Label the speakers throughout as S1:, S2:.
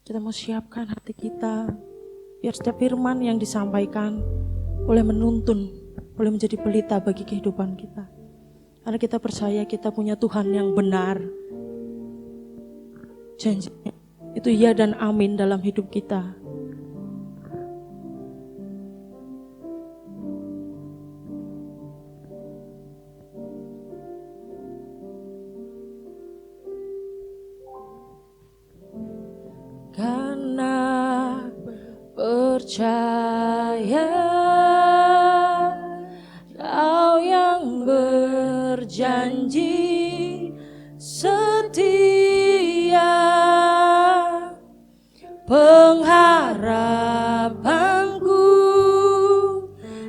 S1: Kita mau siapkan hati kita, biar setiap firman yang disampaikan boleh menuntun, boleh menjadi pelita bagi kehidupan kita. Karena kita percaya kita punya Tuhan yang benar. Janjinya itu ya dan amin dalam hidup kita. Karena percaya Kau yang berjanji setia, pengharapanku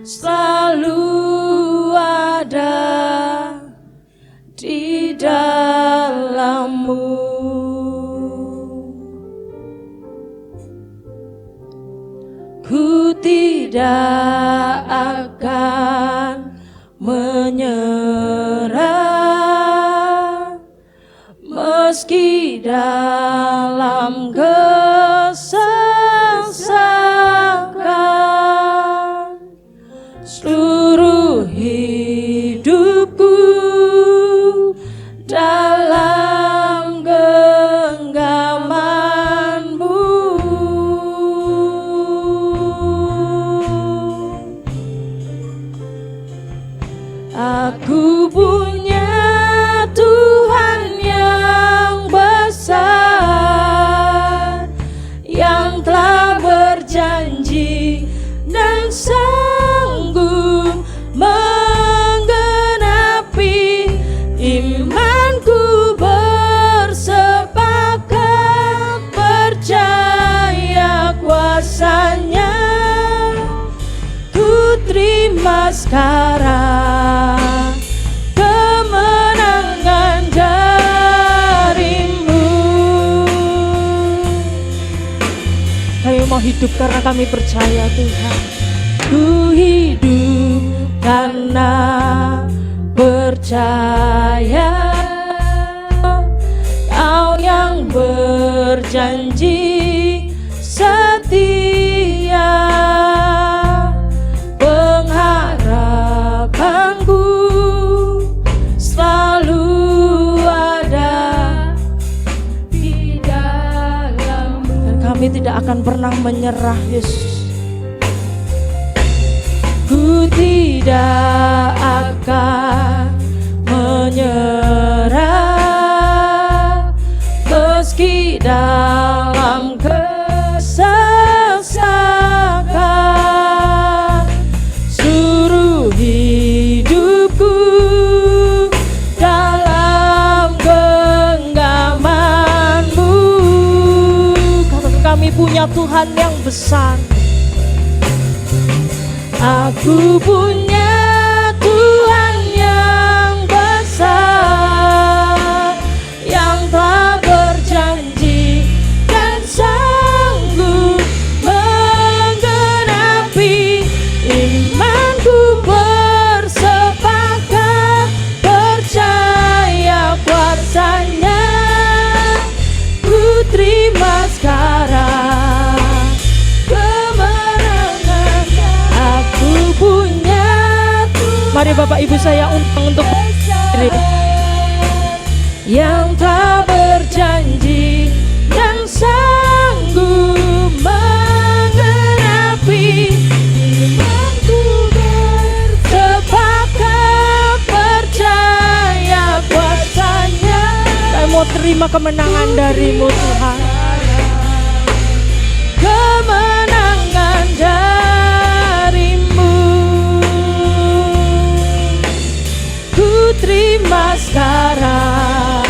S1: selalu ada di dalam-Mu. Ku tidak akan menyerah meski dalam kesesakan. Seluruh hidupku dalam genggaman-Mu. Aku punya Tuhan yang besar, yang telah berjanji dan sanggup menggenapi. Imanku bersepakat percaya kuasa-Nya. Ku terima sekarang kemenangan dari-Mu. Kami mau hidup karena kami percaya Tuhan. Ku hidup karena percaya Kau yang berjanji setia, pengharapanku selalu ada di dalam-Mu. Dan kami tidak akan pernah menyerah, Yesus. Ku tidak akan menyerah meski dalam kesesakan. Seluruh hidupku dalam genggaman-Mu. Karena kami punya Tuhan yang besar. Aku punya Tuhan yang besar, yang telah berjanji dan sanggup menggenapi. Imanku bersepakat percaya kuasa-Nya. Ku terima sekarang kemenangan. Aku punya Tuhan. Mari Bapak Ibu saya undang untuk berdiri. Yang telah berjanji dan sanggup menggenapi. Imanku bersepakat percaya kuasa-Nya. Saya mau terima kemenangan dari-Mu Tuhan. Kemenangan dari-Mu. Ku terima sekarang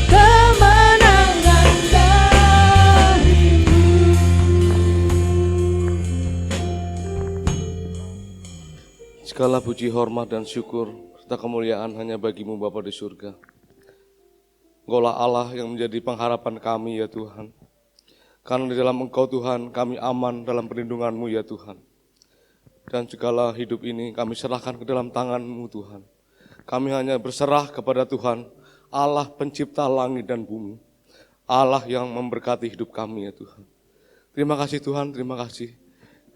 S1: kemenangan dari-Mu.
S2: Segala puji, hormat, dan syukur serta kemuliaan hanya bagi-Mu Bapa di surga. Engkaulah Allah yang menjadi pengharapan kami ya Tuhan. Karena di dalam Engkau Tuhan kami aman dalam perlindungan-Mu ya Tuhan. Dan segala hidup ini kami serahkan ke dalam tangan-Mu Tuhan. Kami hanya berserah kepada Tuhan, Allah pencipta langit dan bumi. Allah yang memberkati hidup kami ya Tuhan. Terima kasih Tuhan, terima kasih.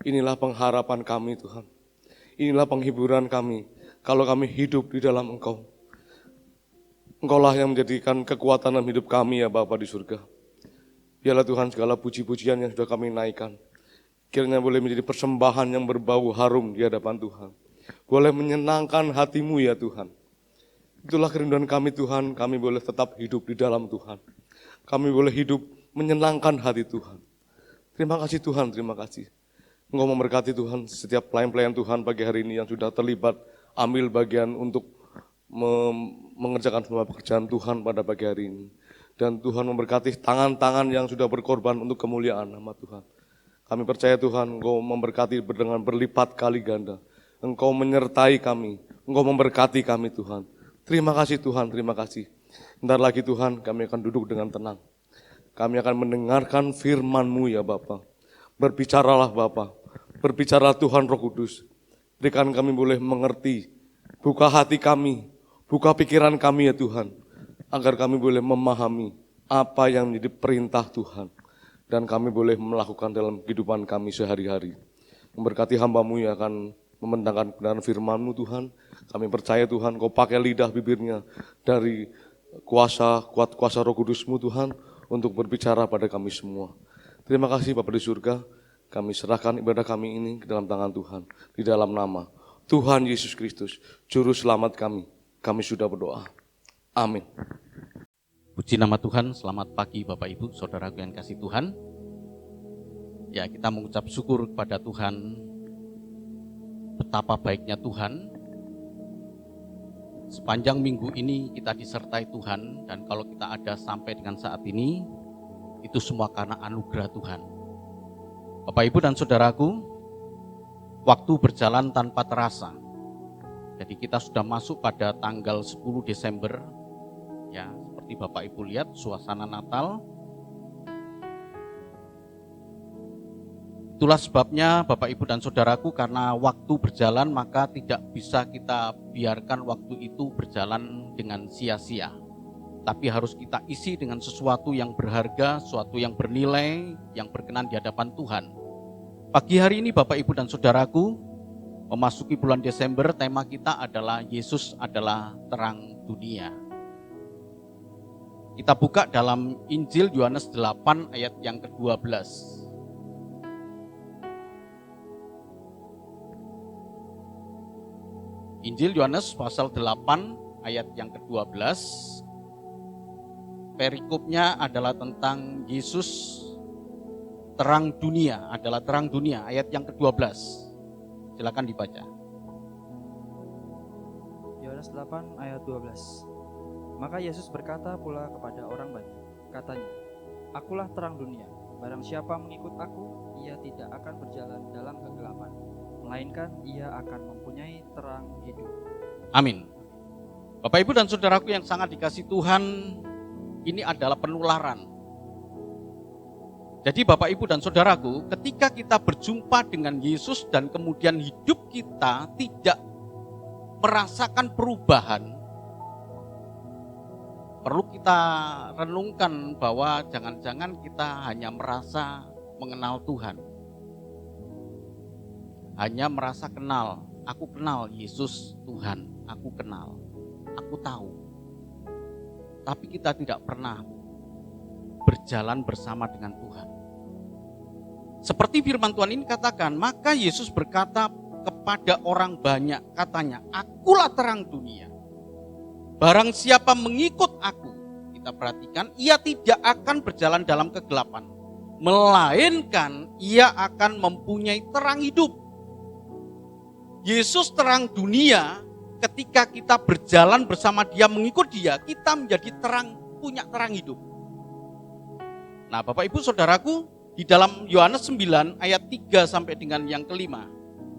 S2: Inilah pengharapan kami Tuhan. Inilah penghiburan kami kalau kami hidup di dalam Engkau. Engkaulah yang menjadikan kekuatan dalam hidup kami ya Bapa di surga. Biarlah Tuhan segala puji-pujian yang sudah kami naikkan, kiranya boleh menjadi persembahan yang berbau harum di hadapan Tuhan. Boleh menyenangkan hatimu ya Tuhan. Itulah kerinduan kami Tuhan, kami boleh tetap hidup di dalam Tuhan. Kami boleh hidup menyenangkan hati Tuhan. Terima kasih Tuhan, terima kasih. Engkau memberkati Tuhan setiap pelayan-pelayan Tuhan pagi hari ini yang sudah terlibat ambil bagian untuk mengerjakan semua pekerjaan Tuhan pada pagi hari ini. Dan Tuhan memberkati tangan-tangan yang sudah berkorban untuk kemuliaan nama Tuhan. Kami percaya Tuhan, Engkau memberkati dengan berlipat kali ganda. Engkau menyertai kami, Engkau memberkati kami Tuhan. Terima kasih Tuhan, terima kasih. Bentar lagi Tuhan, kami akan duduk dengan tenang. Kami akan mendengarkan firman-Mu ya Bapa. Berbicaralah Bapa, berbicaralah Tuhan Roh Kudus. Berikan kami boleh mengerti, buka hati kami, buka pikiran kami ya Tuhan. Agar kami boleh memahami apa yang menjadi perintah Tuhan. Dan kami boleh melakukan dalam kehidupan kami sehari-hari. Memberkati hamba-Mu yang akan membentangkan kebenaran firman-Mu Tuhan. Kami percaya Tuhan, Kau pakai lidah bibirnya dari kuat kuasa Roh Kudus-Mu Tuhan untuk berbicara pada kami semua. Terima kasih Bapa di surga, kami serahkan ibadah kami ini ke dalam tangan Tuhan. Di dalam nama Tuhan Yesus Kristus, Juru Selamat kami sudah berdoa. Amin.
S3: Puji nama Tuhan, selamat pagi Bapak Ibu, Saudaraku yang kasih Tuhan. Ya, kita mengucap syukur kepada Tuhan, betapa baiknya Tuhan. Sepanjang minggu ini kita disertai Tuhan, dan kalau kita ada sampai dengan saat ini, itu semua karena anugerah Tuhan. Bapak Ibu dan Saudaraku, waktu berjalan tanpa terasa. Jadi kita sudah masuk pada tanggal 10 Desember, ya, seperti Bapak Ibu lihat suasana Natal. Itulah sebabnya Bapak Ibu dan Saudaraku, karena waktu berjalan maka tidak bisa kita biarkan waktu itu berjalan dengan sia-sia. Tapi harus kita isi dengan sesuatu yang berharga, sesuatu yang bernilai, yang berkenan di hadapan Tuhan. Pagi hari ini Bapak Ibu dan Saudaraku, memasuki bulan Desember, tema kita adalah Yesus adalah terang dunia. Kita buka dalam Injil Yohanes 8 ayat yang ke-12. Injil Yohanes pasal 8 ayat yang ke-12. Perikopnya adalah tentang Yesus terang dunia, adalah terang dunia, ayat yang ke-12. Silakan dibaca.
S4: Yohanes 8 ayat 12. Maka Yesus berkata pula kepada orang banyak, katanya, Akulah terang dunia, barang siapa mengikut aku, ia tidak akan berjalan dalam kegelapan, melainkan ia akan mempunyai terang hidup.
S3: Amin. Bapak Ibu dan Saudaraku yang sangat dikasih Tuhan, ini adalah penularan. Jadi Bapak Ibu dan Saudaraku, ketika kita berjumpa dengan Yesus dan kemudian hidup kita tidak merasakan perubahan, perlu kita renungkan bahwa jangan-jangan kita hanya merasa mengenal Tuhan. Hanya merasa kenal, aku kenal Yesus Tuhan, aku kenal, aku tahu. Tapi kita tidak pernah berjalan bersama dengan Tuhan. Seperti firman Tuhan ini katakan, maka Yesus berkata kepada orang banyak, katanya, Akulah terang dunia. Barang siapa mengikut aku, kita perhatikan, ia tidak akan berjalan dalam kegelapan, melainkan ia akan mempunyai terang hidup. Yesus terang dunia, ketika kita berjalan bersama dia, mengikut dia, kita menjadi terang, punya terang hidup. Nah Bapak Ibu Saudaraku, di dalam Yohanes 9 ayat 3 sampai dengan yang kelima,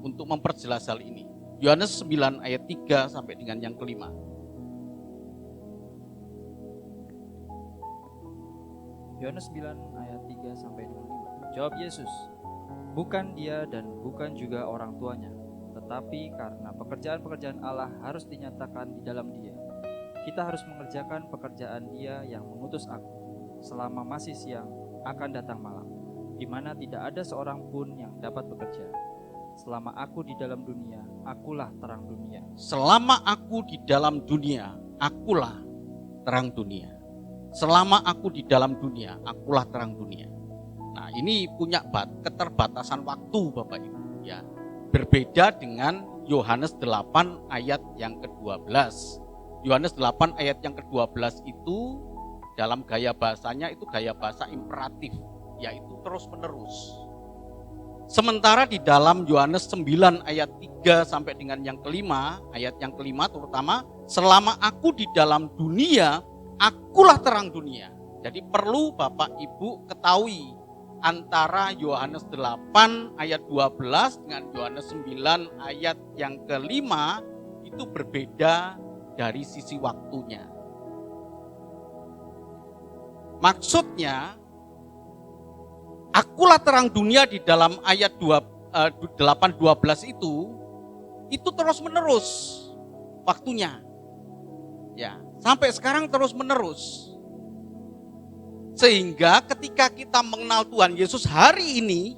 S3: untuk memperjelas hal ini. Yohanes 9 ayat 3 sampai dengan yang kelima.
S4: Yohanes 9 ayat 3 sampai dengan 5. Jawab Yesus, bukan dia dan bukan juga orang tuanya, tetapi karena pekerjaan-pekerjaan Allah harus dinyatakan di dalam dia. Kita harus mengerjakan pekerjaan dia yang mengutus aku. selama masih siang akan datang malam, di mana tidak ada seorang pun yang dapat bekerja. Selama aku di dalam dunia, akulah terang dunia.
S3: Selama aku di dalam dunia, akulah terang dunia. Selama aku di dalam dunia, akulah terang dunia. Nah, ini punya keterbatasan waktu Bapak Ibu ya. Berbeda dengan Yohanes 8 ayat yang ke-12. Yohanes 8 ayat yang ke-12 itu dalam gaya bahasanya itu gaya bahasa imperatif, yaitu terus-menerus. Sementara di dalam Yohanes 9 ayat 3 sampai dengan yang kelima, ayat yang kelima terutama, selama aku di dalam dunia, akulah terang dunia. Jadi perlu Bapak Ibu ketahui antara Yohanes 8 ayat 12 dengan Yohanes 9 ayat yang kelima itu berbeda dari sisi waktunya. Maksudnya, akulah terang dunia di dalam ayat 8:12 itu terus menerus waktunya. Ya, sampai sekarang terus menerus. Sehingga ketika kita mengenal Tuhan Yesus hari ini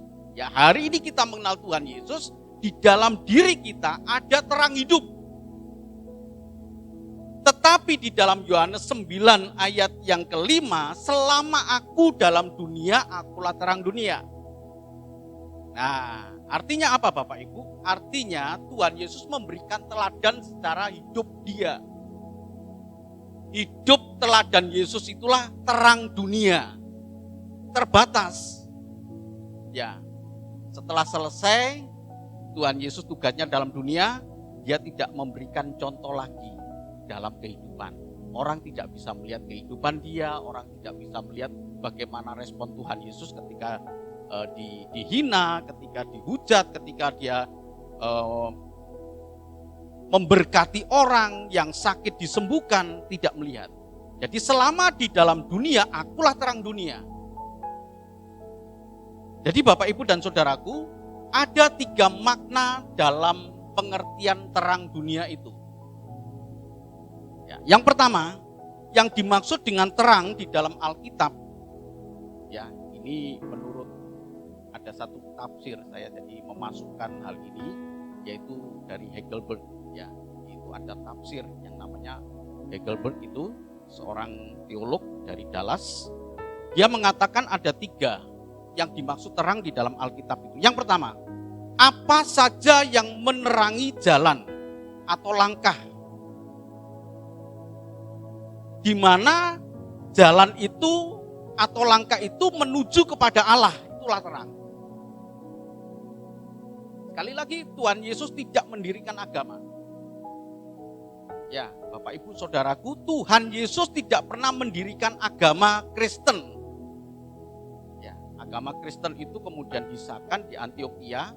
S3: kita mengenal Tuhan Yesus, di dalam diri kita ada terang hidup. Tetapi di dalam Yohanes 9 ayat yang kelima, selama aku dalam dunia, akulah terang dunia. Nah, artinya apa Bapak Ibu? Artinya Tuhan Yesus memberikan teladan secara hidup dia. Hidup teladan Yesus itulah terang dunia. Terbatas. Ya, setelah selesai Tuhan Yesus tugasnya dalam dunia, dia tidak memberikan contoh lagi dalam kehidupan. Orang tidak bisa melihat kehidupan dia, orang tidak bisa melihat bagaimana respon Tuhan Yesus ketika dihina, ketika dihujat, ketika dia memberkati orang yang sakit disembuhkan, tidak melihat. Jadi selama di dalam dunia, akulah terang dunia. Jadi Bapak Ibu dan Saudaraku, ada 3 makna dalam pengertian terang dunia itu. Yang pertama, yang dimaksud dengan terang di dalam Alkitab, ya ini menurut ada satu tafsir, saya jadi memasukkan hal ini, yaitu dari Heidelberg. Ya, itu ada tafsir yang namanya Heidelberg, itu seorang teolog dari Dallas. Dia mengatakan ada 3 yang dimaksud terang di dalam Alkitab itu. Yang pertama, apa saja yang menerangi jalan atau langkah, di mana jalan itu atau langkah itu menuju kepada Allah, itulah terang. Sekali lagi, Tuhan Yesus tidak mendirikan agama. Ya, Bapak Ibu Saudaraku, Tuhan Yesus tidak pernah mendirikan agama Kristen. Ya, agama Kristen itu kemudian disahkan di Antioquia,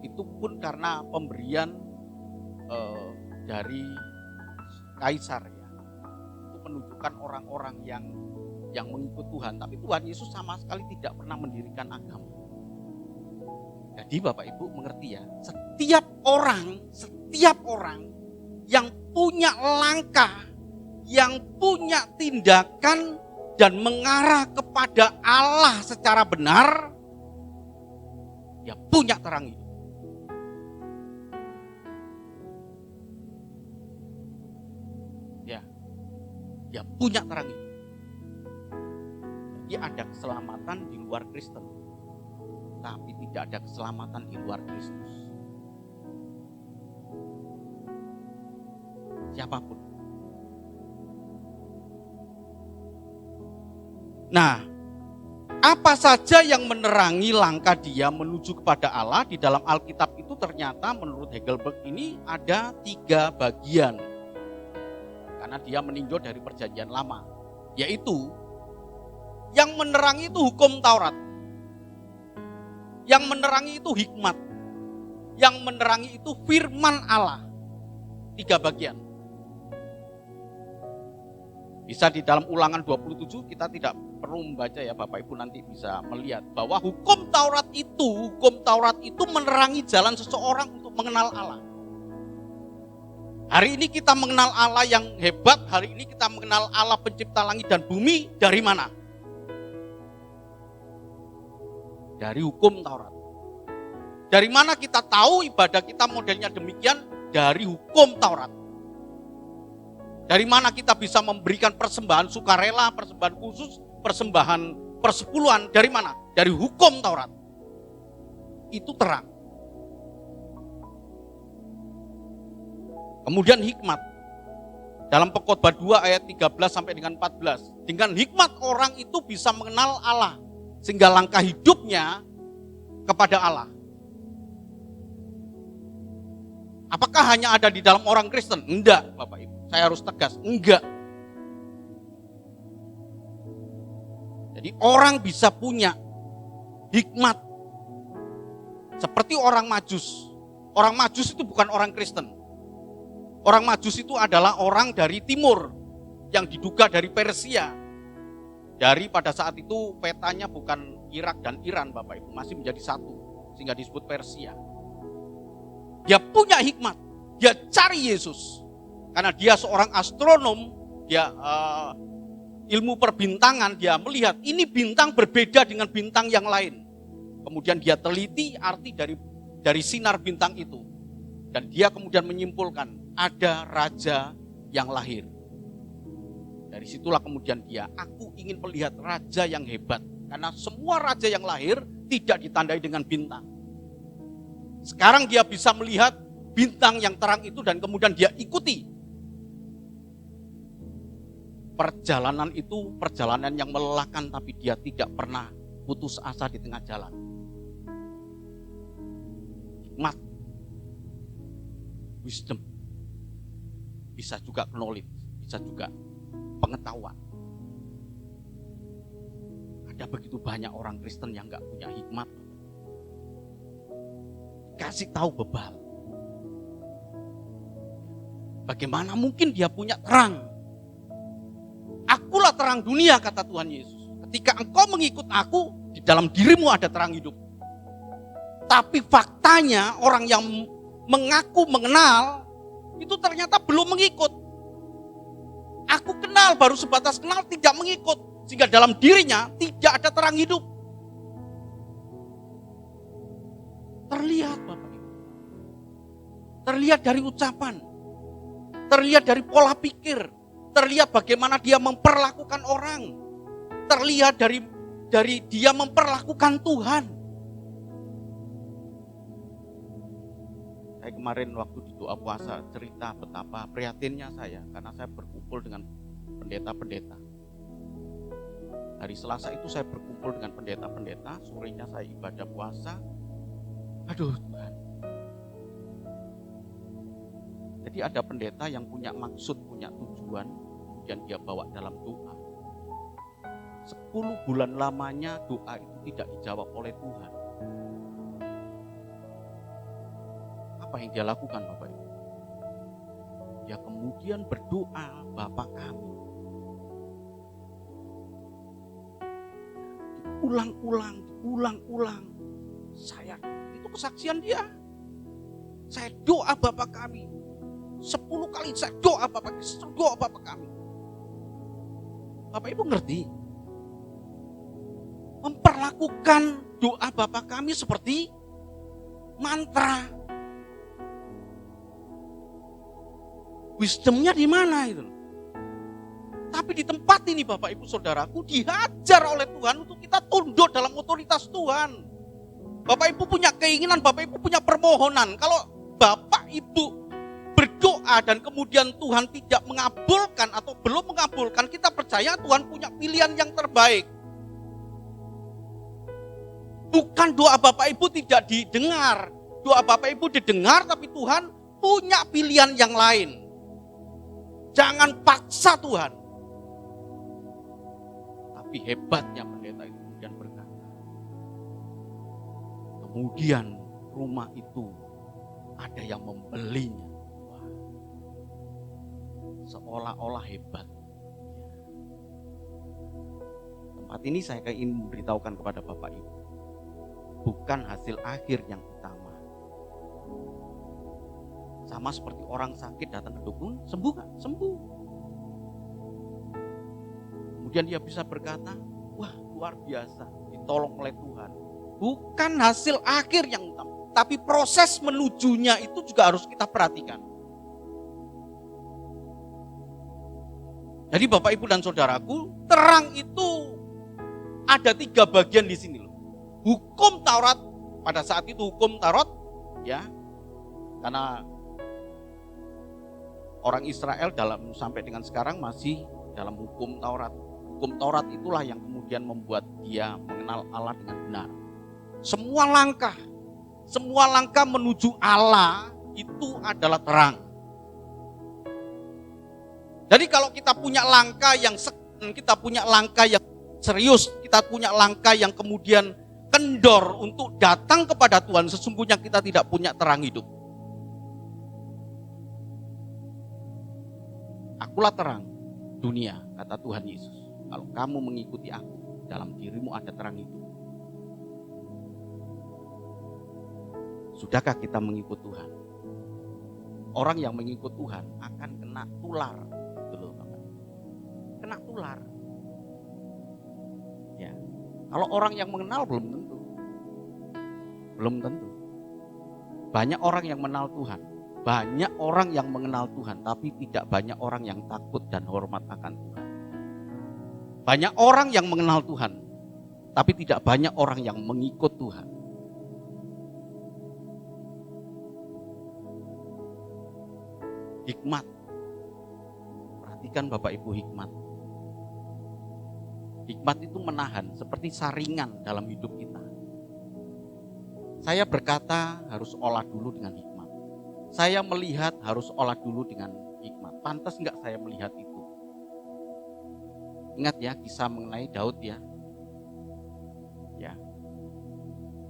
S3: itu pun karena pemberian dari kaisar, ya. Menunjukkan orang-orang yang mengikut Tuhan, tapi Tuhan Yesus sama sekali tidak pernah mendirikan agama. Jadi Bapak Ibu mengerti ya, setiap orang yang punya langkah, yang punya tindakan dan mengarah kepada Allah secara benar, dia punya terang hidup. Dia punya terang hidup. Jadi ada keselamatan di luar Kristen, tapi tidak ada keselamatan di luar Kristus. Siapapun. Nah, apa saja yang menerangi langkah dia menuju kepada Allah di dalam Alkitab itu ternyata menurut Heidelberg ini ada 3 bagian. Karena dia meninjau dari perjanjian lama, yaitu yang menerangi itu hukum Taurat, yang menerangi itu hikmat, yang menerangi itu firman Allah. 3 bagian. Bisa di dalam Ulangan 27, kita tidak perlu membaca ya, Bapak Ibu nanti bisa melihat bahwa hukum Taurat itu menerangi jalan seseorang untuk mengenal Allah. Hari ini kita mengenal Allah yang hebat, hari ini kita mengenal Allah pencipta langit dan bumi dari mana? Dari hukum Taurat. Dari mana kita tahu ibadah kita modelnya demikian? Dari hukum Taurat. Dari mana kita bisa memberikan persembahan sukarela, persembahan khusus, persembahan persepuluhan? Dari mana? Dari hukum Taurat. Itu terang. Kemudian hikmat. Dalam Pengkhotbah 2 ayat 13 sampai dengan 14. Dengan hikmat orang itu bisa mengenal Allah. Sehingga langkah hidupnya kepada Allah. Apakah hanya ada di dalam orang Kristen? Enggak, Bapak Ibu. Saya harus tegas, enggak. Jadi orang bisa punya hikmat. Seperti orang Majus. Orang Majus itu bukan orang Kristen. Orang Majus itu adalah orang dari timur yang diduga dari Persia. Dari pada saat itu petanya bukan Irak dan Iran, Bapak Ibu, masih menjadi satu sehingga disebut Persia. Dia punya hikmat, dia cari Yesus. Karena dia seorang astronom, dia ilmu perbintangan, dia melihat ini bintang berbeda dengan bintang yang lain. Kemudian dia teliti arti dari sinar bintang itu. Dan dia kemudian menyimpulkan ada raja yang lahir. Dari situlah kemudian aku ingin melihat raja yang hebat. Karena semua raja yang lahir tidak ditandai dengan bintang. Sekarang dia bisa melihat bintang yang terang itu dan kemudian dia ikuti. Perjalanan itu perjalanan yang melelahkan tapi dia tidak pernah putus asa di tengah jalan. Hikmat, wisdom, bisa juga knowledge, bisa juga pengetahuan. Ada begitu banyak orang Kristen yang gak punya hikmat. Kasih tahu bebal. Bagaimana mungkin dia punya terang? Akulah terang dunia, kata Tuhan Yesus. Ketika engkau mengikut aku, di dalam dirimu ada terang hidup. Tapi faktanya orang yang mengaku mengenal, itu ternyata belum mengikut. Aku kenal, baru sebatas kenal, tidak mengikut. Sehingga dalam dirinya tidak ada terang hidup. Terlihat Bapak Ibu. Terlihat dari ucapan. Terlihat dari pola pikir. Terlihat bagaimana dia memperlakukan orang. Terlihat dari dia memperlakukan Tuhan. Saya kemarin waktu di doa puasa cerita betapa prihatinnya saya. Karena saya berkumpul dengan pendeta-pendeta. Hari Selasa itu saya berkumpul dengan pendeta-pendeta. Sorenya saya ibadah puasa. Aduh Tuhan. Jadi ada pendeta yang punya maksud, punya tujuan, kemudian dia bawa dalam doa. 10 bulan lamanya doa itu tidak dijawab oleh Tuhan. Apa yang dia lakukan Bapak Ibu? Dia kemudian berdoa, Bapa kami. Diulang-ulang. Saya, itu kesaksian dia. Saya doa Bapa kami. 10 kali saya doa Bapa kami. Bapak Ibu ngerti? Memperlakukan doa Bapa kami seperti mantra. Wisdomnya di mana itu? Tapi di tempat ini Bapak Ibu Saudaraku dihajar oleh Tuhan untuk kita tunduk dalam otoritas Tuhan. Bapak Ibu punya keinginan, Bapak Ibu punya permohonan. Kalau Bapak Ibu berdoa dan kemudian Tuhan tidak mengabulkan atau belum mengabulkan, kita percaya Tuhan punya pilihan yang terbaik. Bukan doa Bapak Ibu tidak didengar. Doa Bapak Ibu didengar tapi Tuhan punya pilihan yang lain. Jangan paksa Tuhan. Tapi hebatnya pendeta itu kemudian berkata. Kemudian rumah itu ada yang membelinya. Wah, seolah-olah hebat. Tempat ini saya ingin memberitahukan kepada Bapak Ibu. Bukan hasil akhir yang utama. Sama seperti orang sakit datang ke dukun, sembuh kan? Sembuh. Kemudian dia bisa berkata, wah luar biasa, ditolong oleh Tuhan. Bukan hasil akhir yang utama, tapi proses menujunya itu juga harus kita perhatikan. Jadi Bapak, Ibu, dan Saudaraku, terang itu ada 3 bagian di sini loh. Hukum Taurat, pada saat itu hukum Taurat, ya, karena orang Israel sampai dengan sekarang masih dalam hukum Taurat. Hukum Taurat itulah yang kemudian membuat dia mengenal Allah dengan benar. Semua langkah menuju Allah itu adalah terang. Jadi kalau kita punya langkah yang serius, kita punya langkah yang kemudian kendor untuk datang kepada Tuhan, sesungguhnya kita tidak punya terang hidup. Akulah terang dunia, kata Tuhan Yesus. Kalau kamu mengikuti aku, dalam dirimu ada terang hidup. Sudahkah kita mengikut Tuhan? Orang yang mengikut Tuhan akan kena tular. Kena tular. Ya. Kalau orang yang mengenal belum tentu. Belum tentu. Banyak orang yang mengenal Tuhan. Banyak orang yang mengenal Tuhan, tapi tidak banyak orang yang takut dan hormat akan Tuhan. Banyak orang yang mengenal Tuhan, tapi tidak banyak orang yang mengikut Tuhan. Hikmat. Perhatikan Bapak Ibu, hikmat. Hikmat itu menahan, seperti saringan dalam hidup kita. Saya berkata harus olah dulu dengan hikmat. Saya melihat harus olah dulu dengan hikmat. Pantas enggak saya melihat itu? Ingat ya kisah mengenai Daud ya. Ya.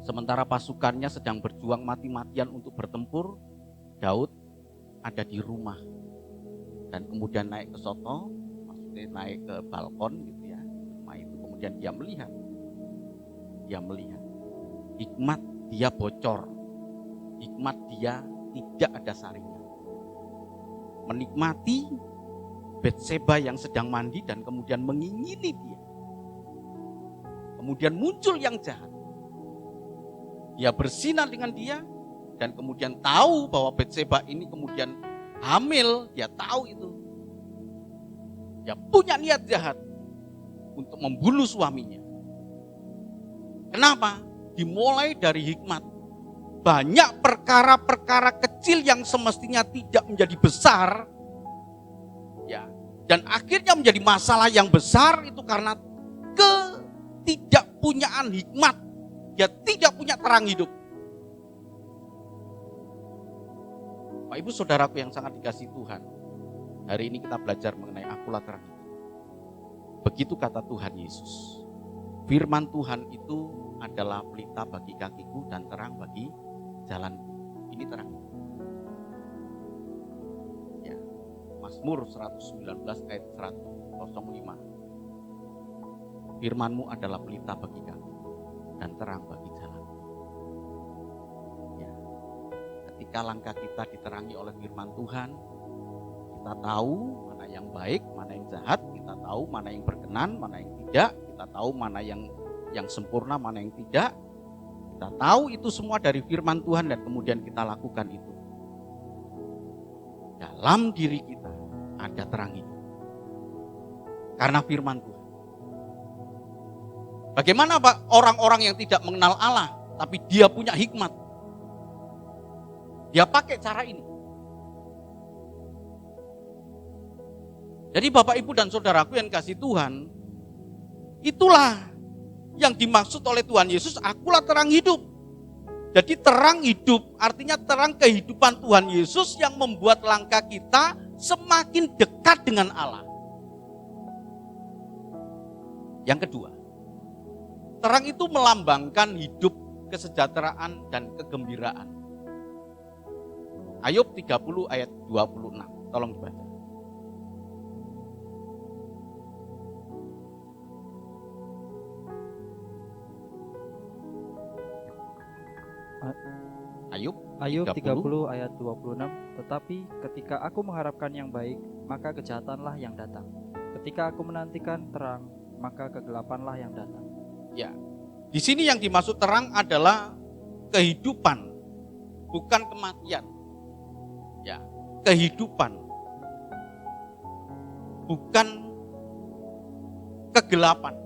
S3: Sementara pasukannya sedang berjuang mati-matian untuk bertempur, Daud ada di rumah. Dan kemudian naik ke soto, maksudnya naik ke balkon gitu ya. Rumah itu kemudian dia melihat. Hikmat dia bocor. Hikmat dia tidak ada saringan. Menikmati Batseba yang sedang mandi dan kemudian mengingini dia. Kemudian muncul yang jahat. Dia bersinar dengan dia dan kemudian tahu bahwa Batseba ini kemudian hamil, dia tahu itu. Dia punya niat jahat untuk membunuh suaminya. Kenapa? Dimulai dari hikmat. Banyak perkara-perkara kecil yang semestinya tidak menjadi besar, ya, dan akhirnya menjadi masalah yang besar itu karena ketidakpunyaan hikmat. Dia tidak punya terang hidup. Bapak Ibu Saudaraku yang sangat dikasihi Tuhan, hari ini kita belajar mengenai akulah terang hidup. Begitu kata Tuhan Yesus. Firman Tuhan itu adalah pelita bagi kakiku dan terang bagi jalan. Ini terang. Ya. Mazmur 119 ayat 105. Firman-Mu adalah pelita bagi kami dan terang bagi jalan. Ya. Ketika langkah kita diterangi oleh firman Tuhan, kita tahu mana yang baik, mana yang jahat, kita tahu mana yang berkenan, mana yang tidak, kita tahu mana yang sempurna, mana yang tidak. Kita tahu itu semua dari firman Tuhan dan kemudian kita lakukan itu. Dalam diri kita ada terang hidup. Karena firman Tuhan. Bagaimana Pak orang-orang yang tidak mengenal Allah tapi dia punya hikmat? Dia pakai cara ini. Jadi Bapak Ibu dan Saudaraku yang kasih Tuhan, itulah yang dimaksud oleh Tuhan Yesus, akulah terang hidup. Jadi terang hidup artinya terang kehidupan Tuhan Yesus yang membuat langkah kita semakin dekat dengan Allah. Yang kedua, terang itu melambangkan hidup kesejahteraan dan kegembiraan. Ayub 30 ayat 26, tolong dibaca.
S4: Ayub 30 ayat 26. Tetapi ketika aku mengharapkan yang baik, maka kejahatanlah yang datang. Ketika aku menantikan terang, maka kegelapanlah yang datang.
S3: Ya, Di sini yang dimaksud terang adalah kehidupan, bukan kematian. Ya, kehidupan. Bukan kegelapan.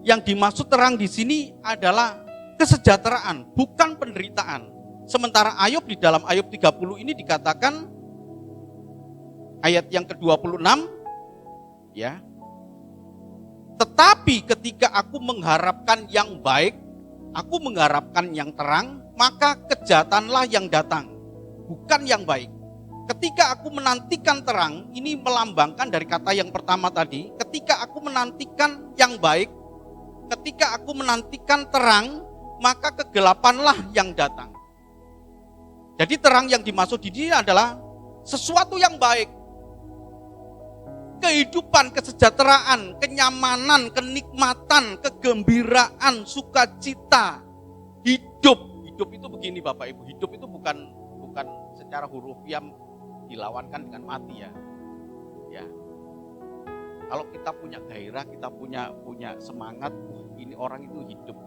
S3: Yang dimaksud terang di sini adalah kesejahteraan, bukan penderitaan. Sementara Ayub di dalam Ayub 30 ini dikatakan ayat yang ke-26 ya. Tetapi ketika aku mengharapkan yang baik, aku mengharapkan yang terang, maka kejahatanlah yang datang, bukan yang baik. Ketika aku menantikan terang, ini melambangkan dari kata yang pertama tadi, ketika aku menantikan yang baik, ketika aku menantikan terang, maka kegelapanlah yang datang. Jadi terang yang dimaksud di sini adalah sesuatu yang baik. Kehidupan, kesejahteraan, kenyamanan, kenikmatan, kegembiraan, sukacita, hidup. Hidup itu begini Bapak Ibu, hidup itu bukan secara hurufiah dilawankan dengan mati ya. Ya. Kalau kita punya gairah, kita punya semangat, ini orang itu hidup.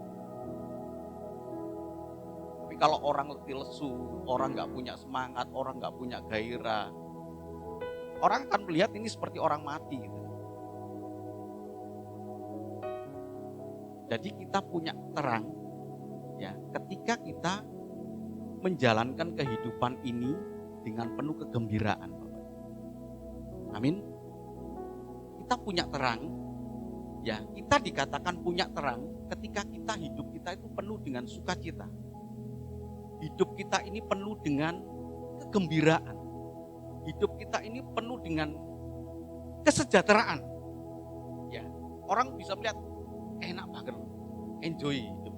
S3: Tapi kalau orang letih lesu, orang nggak punya semangat, orang nggak punya gairah, orang akan melihat ini seperti orang mati gitu. Jadi kita punya terang ya, ketika kita menjalankan kehidupan ini dengan penuh kegembiraan, Bapak. Amin. Kita punya terang ya, kita dikatakan punya terang ketika hidup kita itu penuh dengan sukacita. Hidup kita ini penuh dengan kegembiraan. Hidup kita ini penuh dengan kesejahteraan. Ya, orang bisa melihat enak banget, enjoy hidup.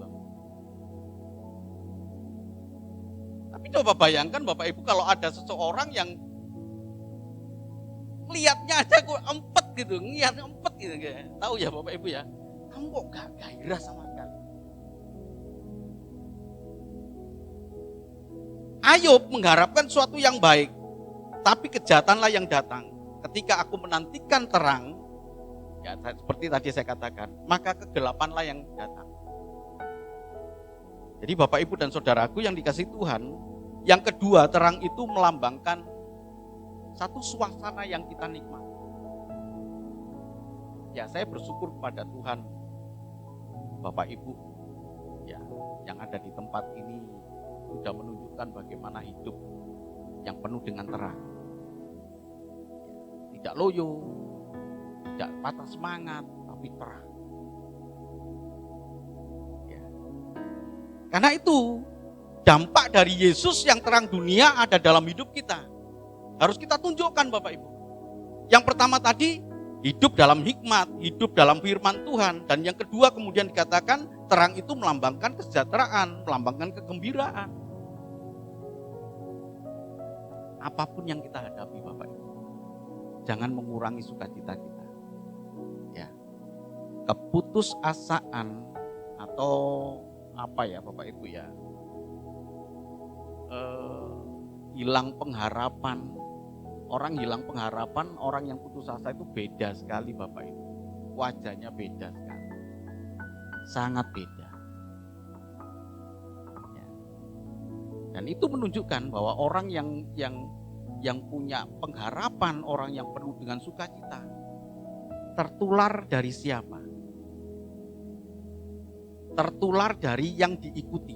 S3: Tapi coba bayangkan Bapak Ibu kalau ada seseorang yang lihatnya aja kok empet gitu, ngeliatnya empet gitu. Tahu ya Bapak Ibu ya, kamu kok gak gairah sama sekali. Ayub mengharapkan sesuatu yang baik, tapi kejahatanlah yang datang. Ketika aku menantikan terang, ya seperti tadi saya katakan, maka kegelapanlah yang datang. Jadi Bapak Ibu dan Saudaraku yang dikasihi Tuhan, yang kedua terang itu melambangkan satu suasana yang kita nikmati. Ya saya bersyukur kepada Tuhan, Bapak Ibu ya yang ada di tempat ini sudah menunjukkan bagaimana hidup yang penuh dengan terang. Tidak loyo, tidak patah semangat, tapi terang. Ya. Karena itu, dampak dari Yesus yang terang dunia ada dalam hidup kita. Harus kita tunjukkan Bapak Ibu. Yang pertama tadi, hidup dalam hikmat, hidup dalam firman Tuhan. Dan yang kedua kemudian dikatakan, terang itu melambangkan kesejahteraan, melambangkan kegembiraan. Apapun yang kita hadapi Bapak Ibu, jangan mengurangi sukacita kita. Ya. Keputusasaan atau apa ya Bapak Ibu ya, hilang pengharapan. Orang hilang pengharapan, orang yang putus asa itu beda sekali Bapak Ibu. Wajahnya beda sekali. Sangat beda. Ya. Dan itu menunjukkan bahwa orang yang punya pengharapan, orang yang penuh dengan sukacita, tertular dari siapa? Tertular dari yang diikuti.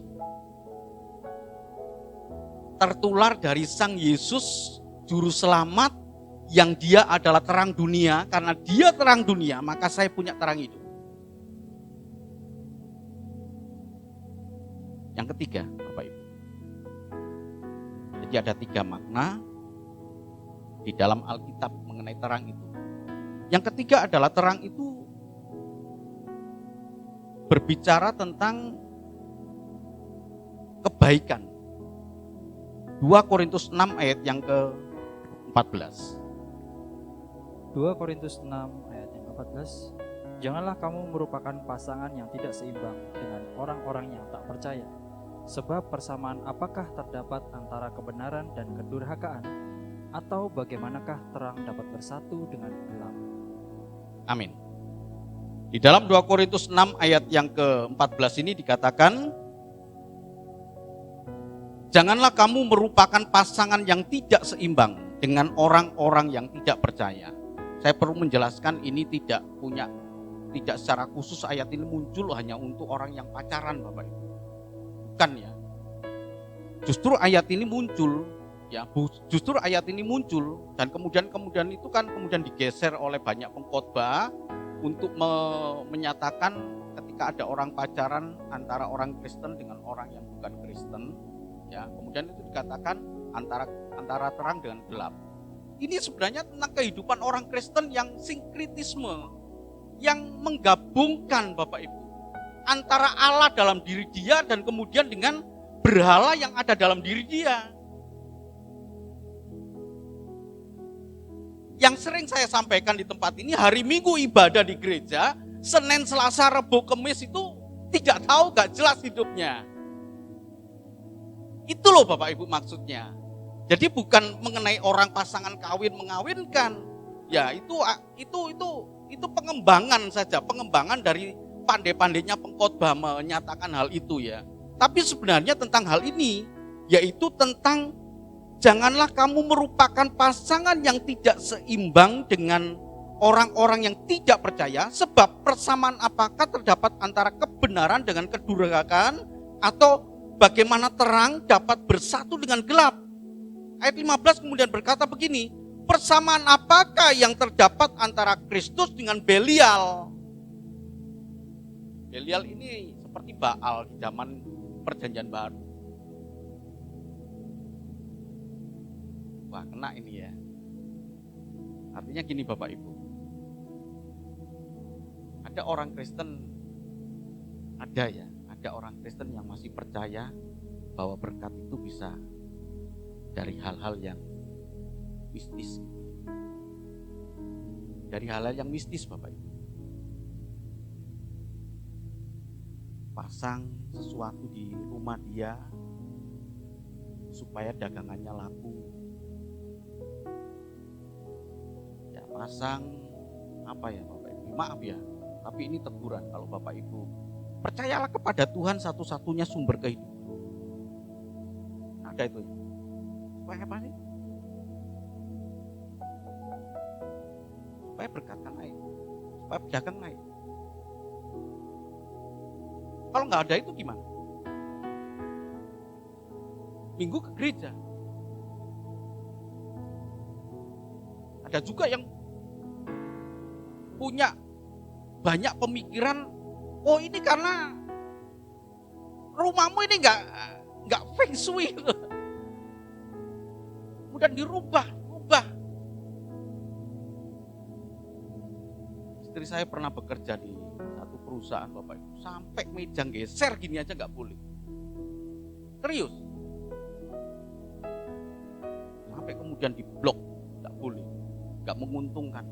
S3: Tertular dari Sang Yesus, Juru Selamat, yang dia adalah terang dunia. Karena dia terang dunia, maka saya punya terang hidup. Yang ketiga, Bapak Ibu. Jadi ada 3 makna di dalam Alkitab mengenai terang itu. Yang ketiga adalah terang itu berbicara tentang kebaikan. 2 Korintus 6 ayat yang ke-14.
S4: 2 Korintus 6 ayat yang ke-14. Janganlah kamu merupakan pasangan yang tidak seimbang dengan orang-orang yang tak percaya. Sebab persamaan apakah terdapat antara kebenaran dan kedurhakaan? Atau bagaimanakah terang dapat bersatu dengan gelap?
S3: Amin. Di dalam 2 Korintus 6 ayat yang ke-14 ini dikatakan, janganlah kamu merupakan pasangan yang tidak seimbang dengan orang-orang yang tidak percaya. Saya perlu menjelaskan ini tidak secara khusus ayat ini muncul hanya untuk orang yang pacaran Bapak Ibu. Bukan ya. Justru ayat ini muncul dan kemudian itu kan kemudian digeser oleh banyak pengkhotbah untuk menyatakan ketika ada orang pacaran antara orang Kristen dengan orang yang bukan Kristen, ya, kemudian itu dikatakan antara terang dengan gelap. Ini sebenarnya tentang kehidupan orang Kristen yang sinkritisme, yang menggabungkan Bapak Ibu antara Allah dalam diri dia dan kemudian dengan berhala yang ada dalam diri dia. Yang sering saya sampaikan di tempat ini, hari Minggu ibadah di gereja, Senin, Selasa, Rabu, Kamis itu tidak tahu, gak jelas hidupnya. Itu loh Bapak Ibu maksudnya. Jadi bukan mengenai orang pasangan kawin mengawinkan. Ya itu pengembangan saja, pengembangan dari pandai-pandainya pengkhotbah menyatakan hal itu ya. Tapi sebenarnya tentang hal ini, yaitu tentang janganlah kamu merupakan pasangan yang tidak seimbang dengan orang-orang yang tidak percaya, sebab persamaan apakah terdapat antara kebenaran dengan kedurhakaan, atau bagaimana terang dapat bersatu dengan gelap. Ayat 15 kemudian berkata begini, persamaan apakah yang terdapat antara Kristus dengan Belial? Belial ini seperti Baal di zaman Perjanjian Baru. Wah, kena ini ya. Artinya gini Bapak Ibu. Ada orang Kristen yang masih percaya bahwa berkat itu bisa dari hal-hal yang mistis. Dari hal-hal yang mistis Bapak Ibu. Pasang sesuatu di rumah dia supaya dagangannya laku. Ya, pasang apa ya Bapak Ibu? Maaf ya, tapi ini teguran kalau Bapak Ibu. Percayalah kepada Tuhan satu-satunya sumber kehidupan. Ada itu. Supaya apa sih? Supaya berkatkan naik. Supaya pedagang naik. Kalau nggak ada itu gimana? Minggu ke gereja. Ada juga yang punya banyak pemikiran, oh ini karena rumahmu ini nggak feng shui. Kemudian dirubah. Istri saya pernah bekerja di satu perusahaan Bapak Ibu, sampai meja geser gini aja nggak boleh. Serius. Sampai kemudian diblok, nggak boleh, nggak menguntungkan.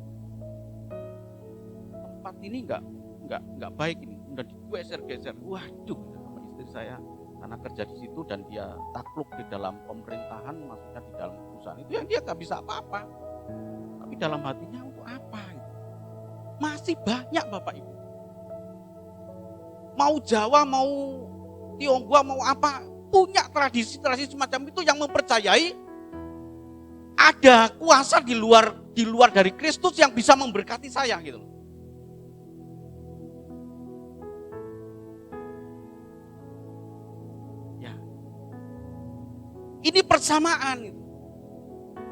S3: Tempat ini nggak baik ini, udah digeser-geser. Waduh, sama istri saya karena kerja di situ dan dia takluk di dalam pemerintahan, maksudnya di dalam perusahaan itu yang dia nggak bisa apa-apa. Tapi dalam hatinya untuk apa? Masih banyak Bapak Ibu. Mau Jawa, mau Tionghoa, mau apa, punya tradisi-tradisi semacam itu yang mempercayai ada kuasa di luar dari Kristus yang bisa memberkati saya gitu. Ya. Ini persamaan.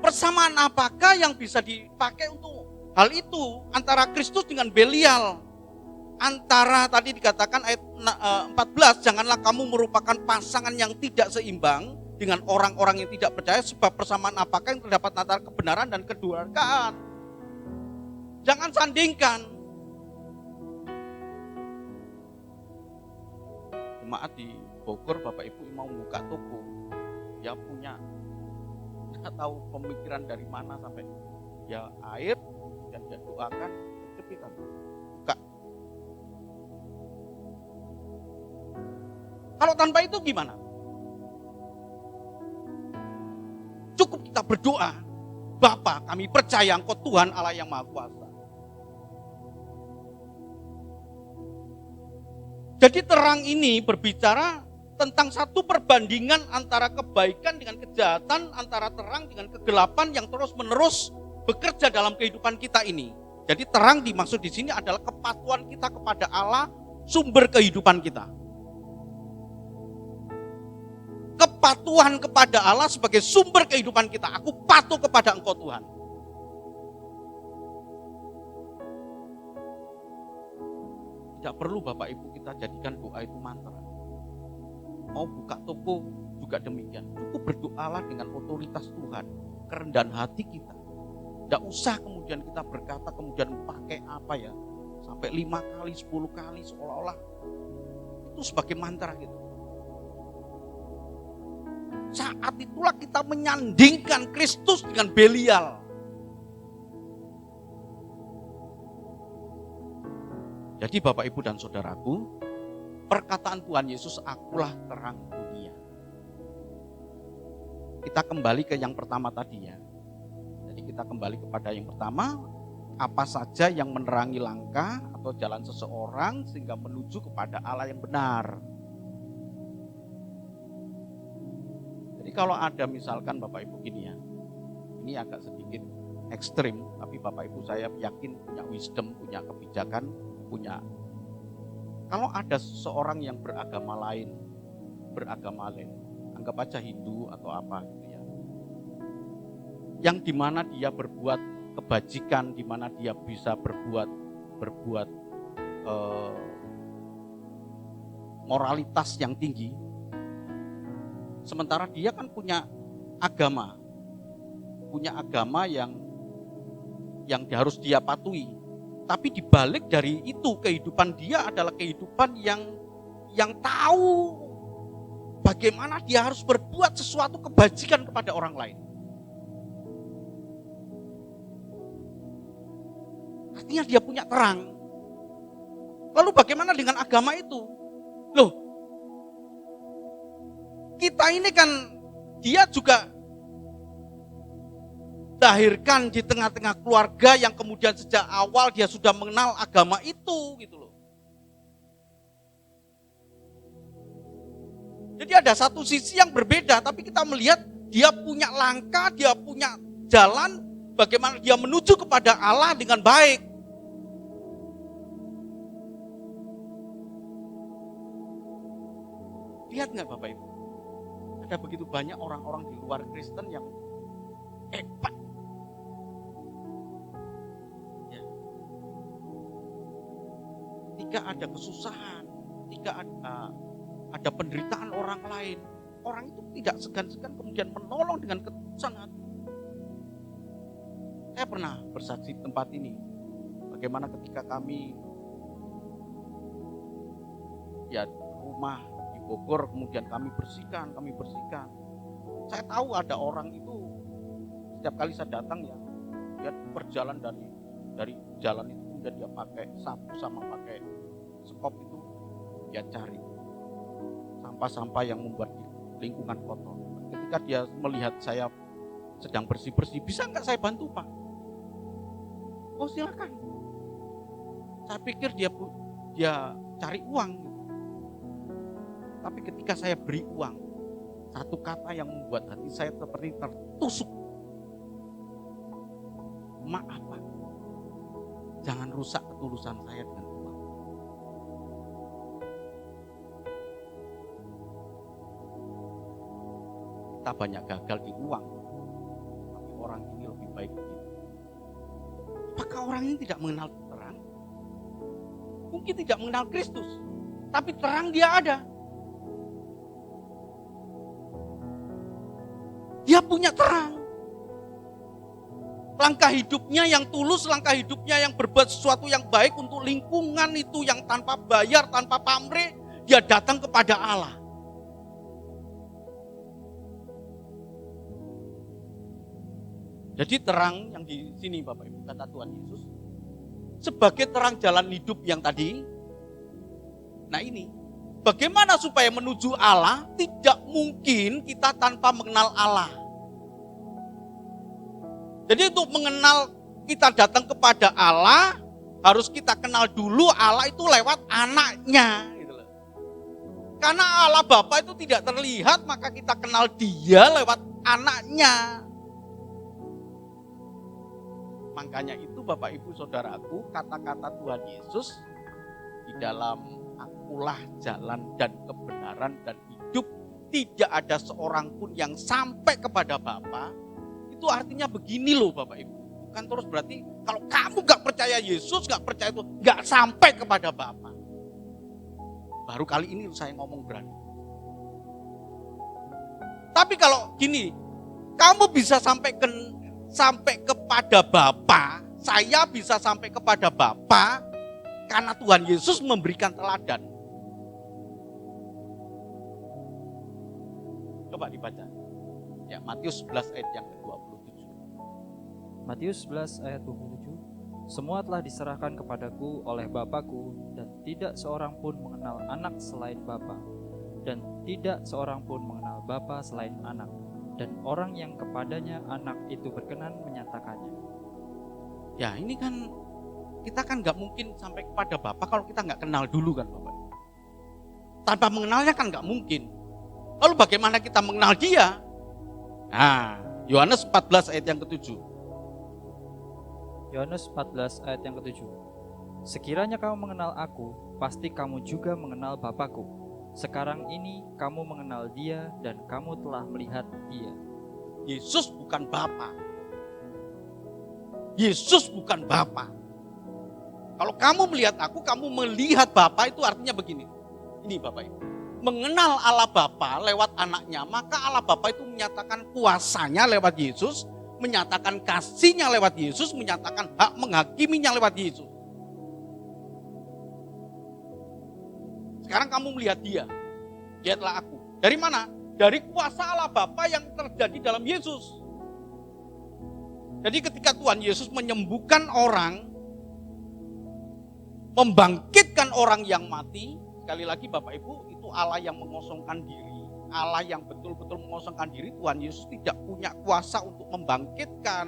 S3: Persamaan apakah yang bisa dipakai untuk hal itu antara Kristus dengan Belial? Antara tadi dikatakan ayat 14, janganlah kamu merupakan pasangan yang tidak seimbang dengan orang-orang yang tidak percaya, sebab persamaan apakah yang terdapat antara kebenaran dan kedurhakaan. Jangan sandingkan. Jemaat di Bogor, Bapak Ibu mau buka toko, dia punya, nggak tahu pemikiran dari mana sampai ya air dan dia doakan cepitan buka. Kalau tanpa itu gimana? Cukup kita berdoa, Bapa kami percaya Engkau Tuhan Allah yang Maha Kuasa. Jadi terang ini berbicara tentang satu perbandingan antara kebaikan dengan kejahatan, antara terang dengan kegelapan yang terus-menerus bekerja dalam kehidupan kita ini. Jadi terang dimaksud di sini adalah kepatuhan kita kepada Allah, sumber kehidupan kita. Kepatuhan kepada Allah sebagai sumber kehidupan kita. Aku patuh kepada Engkau Tuhan. Tidak perlu Bapak Ibu kita jadikan doa itu mantra. Mau buka toko juga demikian. Cukup berdoalah dengan otoritas Tuhan, kerendahan hati kita. Tidak usah kemudian kita berkata kemudian pakai apa ya, sampai 5 kali, 10 kali seolah-olah itu sebagai mantra gitu. Saat itulah kita menyandingkan Kristus dengan Belial. Jadi Bapak Ibu dan Saudaraku, perkataan Tuhan Yesus, akulah terang dunia. Kita kembali ke yang pertama tadi ya. Jadi kita kembali kepada yang pertama, apa saja yang menerangi langkah atau jalan seseorang sehingga menuju kepada Allah yang benar. Jadi kalau ada misalkan Bapak Ibu gini ya, ini agak sedikit ekstrim, tapi Bapak Ibu saya yakin punya wisdom, punya kebijakan, punya. Kalau ada seseorang yang beragama lain, anggap aja Hindu atau apa gitu ya, yang dimana dia berbuat kebajikan, dimana dia bisa berbuat moralitas yang tinggi, sementara dia kan punya agama yang harus dia patuhi. Tapi dibalik dari itu kehidupan dia adalah kehidupan yang tahu bagaimana dia harus berbuat sesuatu kebajikan kepada orang lain. Artinya dia punya terang. Lalu bagaimana dengan agama itu? Loh, kita ini kan dia juga dilahirkan di tengah-tengah keluarga yang kemudian sejak awal dia sudah mengenal agama itu gitu loh. Jadi ada satu sisi yang berbeda, tapi kita melihat dia punya langkah, dia punya jalan bagaimana dia menuju kepada Allah dengan baik. Lihat nggak Bapak Ibu? Ada begitu banyak orang-orang di luar Kristen yang hebat. Ketika ada kesusahan, ketika ada penderitaan orang lain, orang itu tidak segan-segan kemudian menolong dengan ketulusan hati. Saya pernah bersaksi di tempat ini, bagaimana ketika kami ya rumah di Bogor, kemudian kami bersihkan. Saya tahu ada orang itu setiap kali saya datang ya, dia berjalan dari jalan itu, kemudian dia pakai sapu sama pakai sekop itu, dia cari sampah-sampah yang membuat lingkungan kotor. Ketika dia melihat saya sedang bersih-bersih, bisa nggak saya bantu Pak? Oh silakan. Saya pikir dia cari uang. Tapi ketika saya beri uang, satu kata yang membuat hati saya seperti tertusuk. Maaf Pak, jangan rusak ketulusan saya dengan uang. Kita banyak gagal di uang, tapi orang ini lebih baik begitu. Apakah orang ini tidak mengenal terang? Mungkin tidak mengenal Kristus, tapi terang dia ada. Dia punya terang. Langkah hidupnya yang tulus, langkah hidupnya yang berbuat sesuatu yang baik untuk lingkungan itu, yang tanpa bayar, tanpa pamrih, dia datang kepada Allah. Jadi terang yang di sini Bapak Ibu, kata Tuhan Yesus, sebagai terang jalan hidup yang tadi. Nah ini, bagaimana supaya menuju Allah? Tidak mungkin kita tanpa mengenal Allah. Jadi untuk mengenal, kita datang kepada Allah, harus kita kenal dulu Allah itu lewat anaknya. Gitu loh. Karena Allah Bapa itu tidak terlihat, maka kita kenal dia lewat anaknya. Makanya itu Bapak Ibu Saudaraku, kata-kata Tuhan Yesus di dalam akulah jalan dan kebenaran dan hidup, tidak ada seorang pun yang sampai kepada Bapa. Itu artinya begini loh Bapak Ibu. Bukan terus berarti kalau kamu gak percaya Yesus, gak percaya itu, gak sampai kepada Bapa. Baru kali ini saya ngomong berani. Tapi kalau gini, kamu bisa sampai kepada Bapa, saya bisa sampai kepada Bapa karena Tuhan Yesus memberikan teladan. Coba dibaca. Ya, Matius 11 ayat yang ke-27.
S4: Matius 11 ayat 27. Semua telah diserahkan kepadaku oleh Bapakku, dan tidak seorang pun mengenal anak selain Bapa, dan tidak seorang pun mengenal Bapa selain anak, dan orang yang kepadanya anak itu berkenan menyatakannya.
S3: Ya ini kan, kita kan gak mungkin sampai kepada Bapa kalau kita gak kenal dulu kan Bapak. Tanpa mengenalnya kan gak mungkin. Lalu bagaimana kita mengenal dia? Nah, Yohanes 14 ayat yang ke-7.
S4: Yohanes 14 ayat yang ke-7. Sekiranya kamu mengenal aku, pasti kamu juga mengenal Bapakku. Sekarang ini kamu mengenal dia dan kamu telah melihat dia.
S3: Yesus bukan Bapa. Yesus bukan Bapa. Kalau kamu melihat aku, kamu melihat Bapa, itu artinya begini. Ini Bapak Ibu. Mengenal Allah Bapa lewat anaknya, maka Allah Bapa itu menyatakan kuasanya lewat Yesus, menyatakan kasihnya lewat Yesus, menyatakan hak menghakiminya lewat Yesus. Sekarang kamu melihat dia, lihatlah aku. Dari mana? Dari kuasa Allah Bapa yang terjadi dalam Yesus. Jadi ketika Tuhan Yesus menyembuhkan orang, membangkitkan orang yang mati, sekali lagi Bapak Ibu, itu Allah yang mengosongkan diri. Allah yang betul-betul mengosongkan diri. Tuhan Yesus tidak punya kuasa untuk membangkitkan,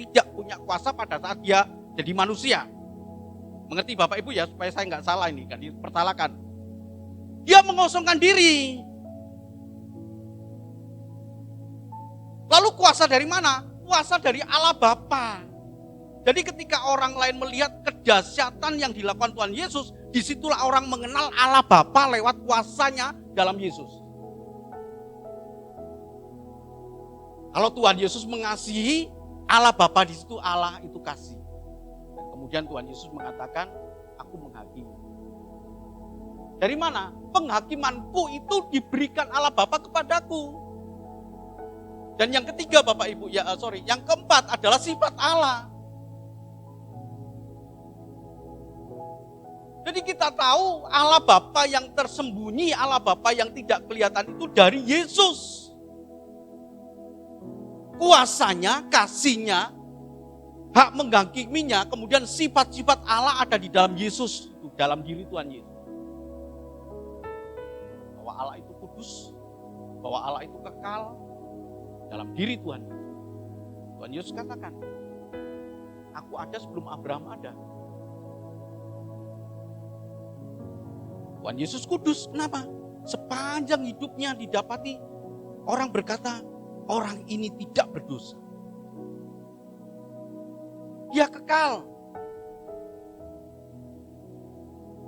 S3: tidak punya kuasa pada saat dia jadi manusia. Mengerti Bapak Ibu ya, supaya saya nggak salah ini, kan dipersalahkan. Dia mengosongkan diri. Lalu kuasa dari mana? Kuasa dari Allah Bapa. Jadi ketika orang lain melihat kedahsyatan yang dilakukan Tuhan Yesus, disitulah orang mengenal Allah Bapa lewat kuasanya dalam Yesus. Kalau Tuhan Yesus mengasihi, Allah Bapa di situ, Allah itu kasih. Dan kemudian Tuhan Yesus mengatakan, aku menghakimi. Dari mana? Penghakimanku itu diberikan Allah Bapa kepadaku. Dan yang ketiga Bapak Ibu, yang keempat adalah sifat Allah. Jadi kita tahu Allah Bapa yang tersembunyi, Allah Bapa yang tidak kelihatan itu dari Yesus. Kuasanya, kasihnya, hak menghakiminya, kemudian sifat-sifat Allah ada di dalam Yesus, dalam diri Tuhan Yesus. Bahwa Allah itu kudus, bahwa Allah itu kekal dalam diri Tuhan Yesus. Tuhan Yesus katakan, aku ada sebelum Abraham ada. Tuhan Yesus kudus, kenapa? Sepanjang hidupnya didapati orang berkata, orang ini tidak berdosa. Dia kekal.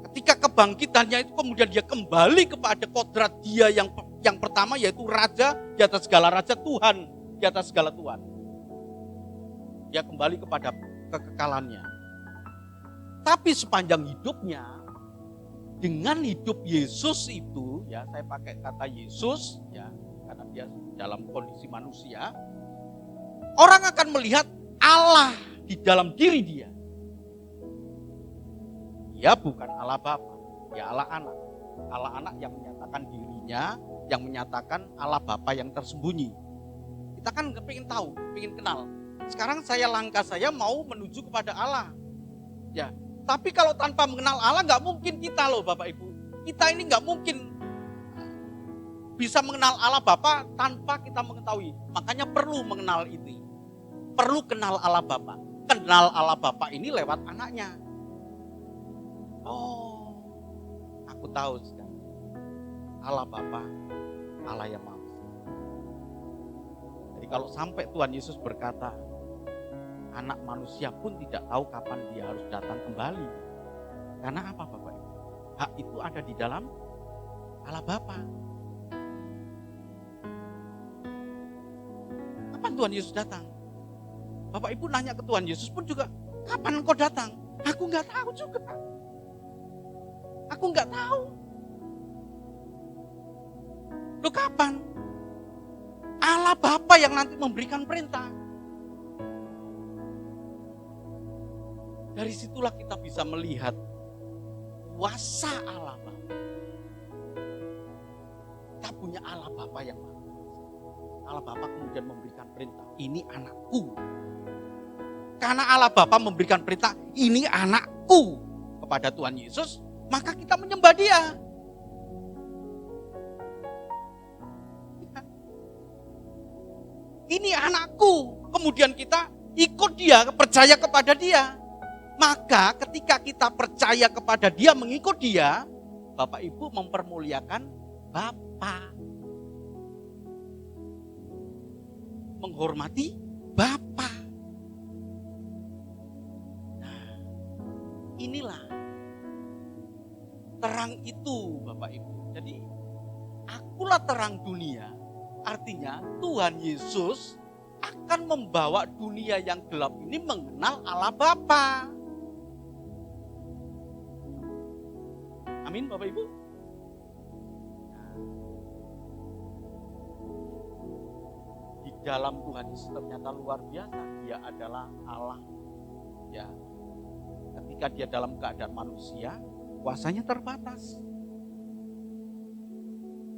S3: Ketika kebangkitannya itu kemudian dia kembali kepada kodrat dia yang pertama, yaitu raja di atas segala raja, Tuhan di atas segala Tuhan. Dia kembali kepada kekekalannya. Tapi sepanjang hidupnya, dengan hidup Yesus itu, ya saya pakai kata Yesus, ya karena dia dalam kondisi manusia, orang akan melihat Allah di dalam diri dia. Dia bukan Allah Bapa, ya Allah Anak. Allah Anak yang menyatakan dirinya, yang menyatakan Allah Bapa yang tersembunyi. Kita kan pengen tahu, pengen kenal. Sekarang langkah saya mau menuju kepada Allah. Ya, tapi kalau tanpa mengenal Allah nggak mungkin kita loh Bapak Ibu. Kita ini nggak mungkin bisa mengenal Allah Bapa tanpa kita mengetahui. Makanya perlu mengenal ini. Perlu kenal Allah Bapa. Kenal Allah Bapa ini lewat anaknya. Oh, aku tahu sekarang. Allah Bapa, Allah yang Maha Besar. Jadi kalau sampai Tuhan Yesus berkata, anak manusia pun tidak tahu kapan dia harus datang kembali. Karena apa Bapak Ibu? Hak itu ada di dalam Allah Bapa. Kapan Tuhan Yesus datang? Bapak Ibu nanya ke Tuhan Yesus pun juga, kapan engkau datang? Aku nggak tahu juga. Aku nggak tahu. Loh kapan? Allah Bapa yang nanti memberikan perintah. Dari situlah kita bisa melihat kuasa Allah Bapa. Kita punya Allah Bapa yang Maha Kuasa. Allah Bapa kemudian memberikan perintah, ini anakku. Karena Allah Bapa memberikan perintah, ini anakku kepada Tuhan Yesus, maka kita menyembah Dia. Ini anakku, kemudian kita ikut Dia, percaya kepada Dia. Maka ketika kita percaya kepada Dia, mengikut Dia, Bapak Ibu mempermuliakan Bapa. Menghormati Bapa. Nah, inilah terang itu Bapak Ibu. Jadi akulah terang dunia. Artinya Tuhan Yesus akan membawa dunia yang gelap ini mengenal Allah Bapa. Amin Bapak Ibu. Di dalam Tuhan Yesus ternyata luar biasa. Dia adalah Allah. Ya. Ketika dia dalam keadaan manusia, kuasanya terbatas.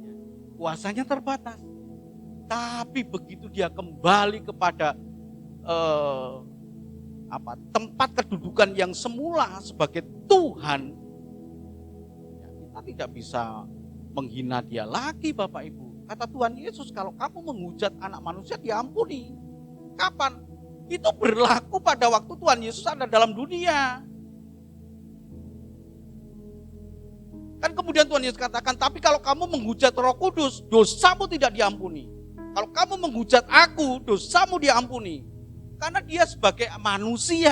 S3: Ya. Kuasanya terbatas. Tapi begitu dia kembali kepada tempat kedudukan yang semula sebagai Tuhan, ya, kita tidak bisa menghina dia lagi Bapak Ibu. Kata Tuhan Yesus, kalau kamu menghujat anak manusia diampuni. Kapan? Itu berlaku pada waktu Tuhan Yesus ada dalam dunia. Kan kemudian Tuhan Yesus katakan, tapi kalau kamu menghujat Roh Kudus, dosamu tidak diampuni. Kalau kamu menghujat aku, dosamu diampuni. Karena dia sebagai manusia.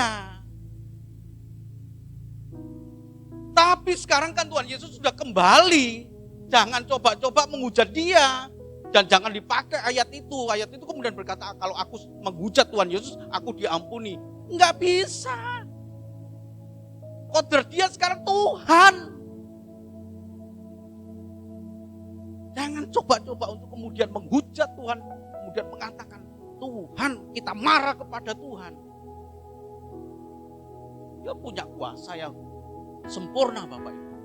S3: Tapi sekarang kan Tuhan Yesus sudah kembali. Jangan coba-coba menghujat dia. Dan jangan dipakai ayat itu. Ayat itu kemudian berkata, kalau aku menghujat Tuhan Yesus, aku diampuni. Enggak bisa. Kodrat dia sekarang Tuhan. Jangan coba-coba untuk kemudian menghujat Tuhan, kemudian mengatakan, Tuhan, kita marah kepada Tuhan. Dia punya kuasa yang sempurna Bapak Ibu.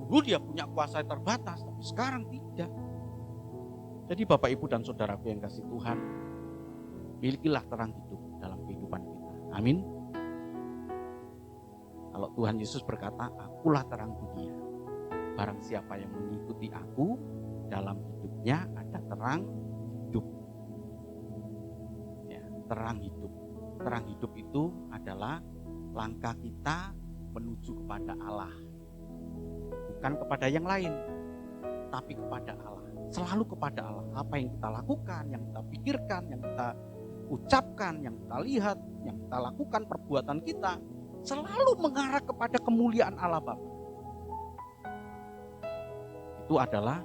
S3: Dulu dia punya kuasa yang terbatas, tapi sekarang tidak. Jadi Bapak Ibu dan saudaraku yang kasih Tuhan, milikilah terang hidup dalam kehidupan kita. Amin. Kalau Tuhan Yesus berkata, akulah terang dunia. Barang siapa yang mengikuti aku, dalam hidupnya ada terang hidup. Ya, terang hidup. Terang hidup itu adalah langkah kita menuju kepada Allah. Bukan kepada yang lain, tapi kepada Allah. Selalu kepada Allah. Apa yang kita lakukan, yang kita pikirkan, yang kita ucapkan, yang kita lihat, yang kita lakukan, perbuatan kita, selalu mengarah kepada kemuliaan Allah Bapa. Itu adalah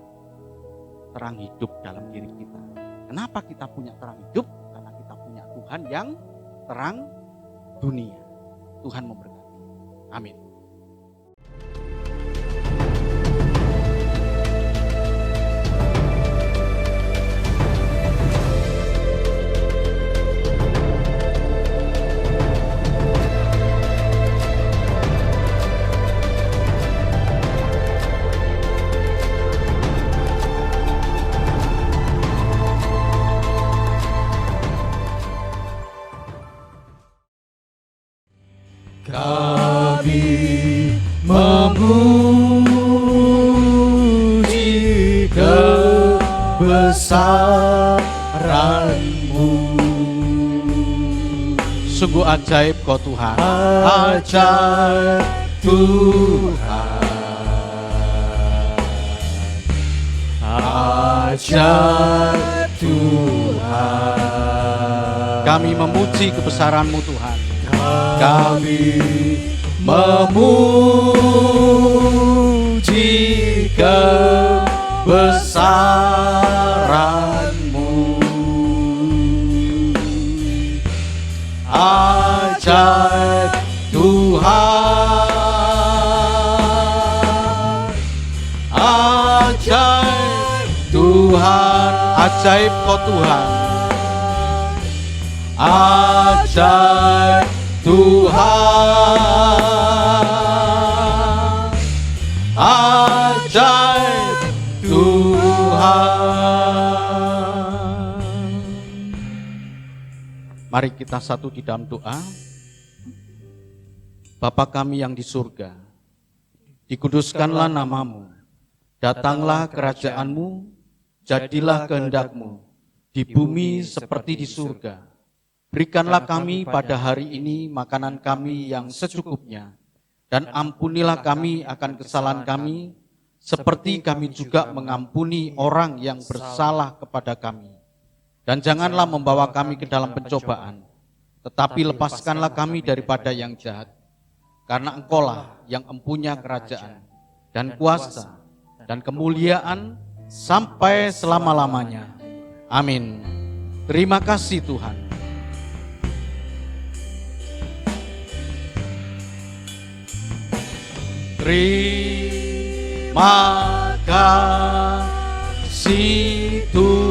S3: terang hidup dalam diri kita. Kenapa kita punya terang hidup? Karena kita punya Tuhan yang terang dunia. Tuhan memberkati. Amin.
S5: Kami memuji kebesaran-Mu.
S3: Sungguh ajaib Kau Tuhan.
S5: Ajaib Tuhan.
S3: ajaib Tuhan. Kami memuji kebesaran-Mu Tuhan. Kami memuji kebesaran-Mu. Ajaib Tuhan, ajaib Tuhan, ajaib Kau Tuhan, ajaib Tuhan, ajaib Tuhan. Mari kita satu di dalam doa. Bapa kami yang di surga, dikuduskanlah nama-Mu, datanglah kerajaan-Mu, jadilah kehendak-Mu, di bumi seperti di surga. Berikanlah kami pada hari ini makanan kami yang secukupnya, dan ampunilah kami akan kesalahan kami, seperti kami juga mengampuni orang yang bersalah kepada kami. Dan janganlah membawa kami ke dalam pencobaan, tetapi lepaskanlah kami daripada yang jahat. Karena Engkaulah yang empunya kerajaan dan kuasa dan kemuliaan sampai selama-lamanya. Amin. Terima kasih Tuhan. Terima kasih Tuhan.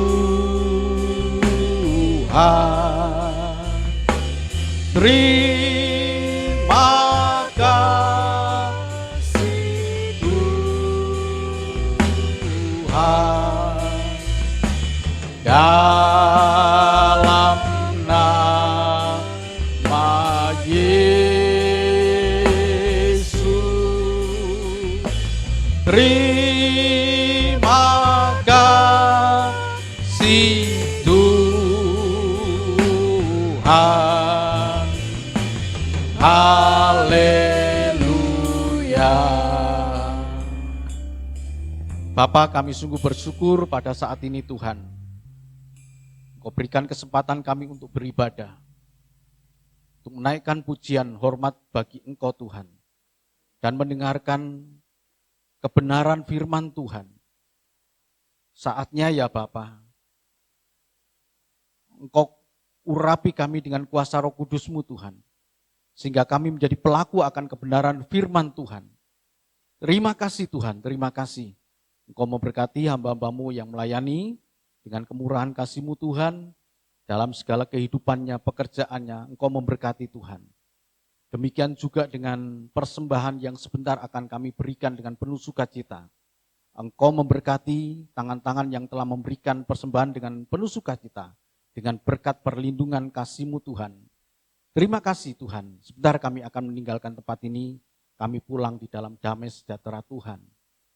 S3: Terima kasih Tuhan. Dalam nama Yesus. Terima kasih Tuhan. Haleluya. Bapa, kami sungguh bersyukur pada saat ini Tuhan. Engkau berikan kesempatan kami untuk beribadah, untuk menaikkan pujian hormat bagi Engkau Tuhan, dan mendengarkan kebenaran firman Tuhan. Saatnya ya Bapa, Engkau urapi kami dengan kuasa Roh Kudus-Mu Tuhan, sehingga kami menjadi pelaku akan kebenaran firman Tuhan. Terima kasih Tuhan, terima kasih. Engkau memberkati hamba-hamba-Mu yang melayani dengan kemurahan kasih-Mu Tuhan, dalam segala kehidupannya, pekerjaannya, Engkau memberkati Tuhan. Demikian juga dengan persembahan yang sebentar akan kami berikan dengan penuh sukacita. Engkau memberkati tangan-tangan yang telah memberikan persembahan dengan penuh sukacita, dengan berkat perlindungan kasih-Mu Tuhan. Terima kasih Tuhan, sebentar kami akan meninggalkan tempat ini, kami pulang di dalam damai sejahtera Tuhan.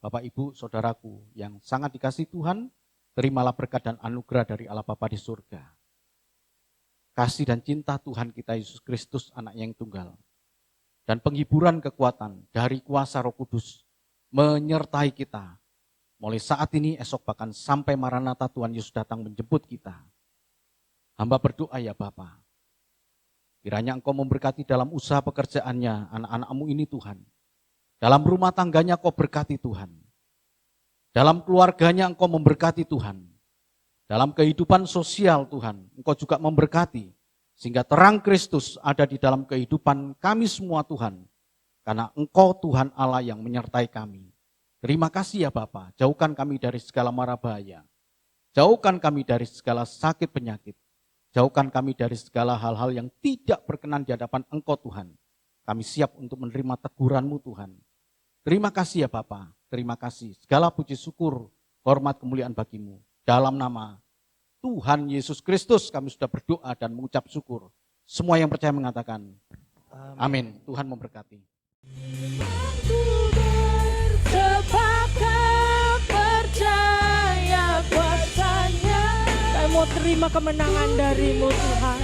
S3: Bapak, Ibu, Saudaraku yang sangat dikasihi Tuhan, terimalah berkat dan anugerah dari Allah Bapa di surga. Kasih dan cinta Tuhan kita Yesus Kristus, anak yang tunggal, dan penghiburan kekuatan dari kuasa Roh Kudus menyertai kita. Mulai saat ini, esok, bahkan sampai Maranatha Tuhan Yesus datang menjemput kita. Hamba berdoa ya Bapa, kiranya Engkau memberkati dalam usaha pekerjaannya anak-anak-Mu ini Tuhan. Dalam rumah tangganya Engkau berkati Tuhan. Dalam keluarganya Engkau memberkati Tuhan. Dalam kehidupan sosial Tuhan, Engkau juga memberkati. Sehingga terang Kristus ada di dalam kehidupan kami semua Tuhan. Karena Engkau Tuhan Allah yang menyertai kami. Terima kasih ya Bapa, jauhkan kami dari segala mara bahaya. Jauhkan kami dari segala sakit penyakit. Jauhkan kami dari segala hal-hal yang tidak berkenan di hadapan Engkau Tuhan. Kami siap untuk menerima teguran-Mu Tuhan. Terima kasih ya Bapa, terima kasih. Segala puji syukur, hormat kemuliaan bagi-Mu. Dalam nama Tuhan Yesus Kristus kami sudah berdoa dan mengucap syukur. Semua yang percaya mengatakan amin. Tuhan memberkati.
S1: Sepakat percaya kuasanya, kami mau terima kemenangan dari-Mu Tuhan.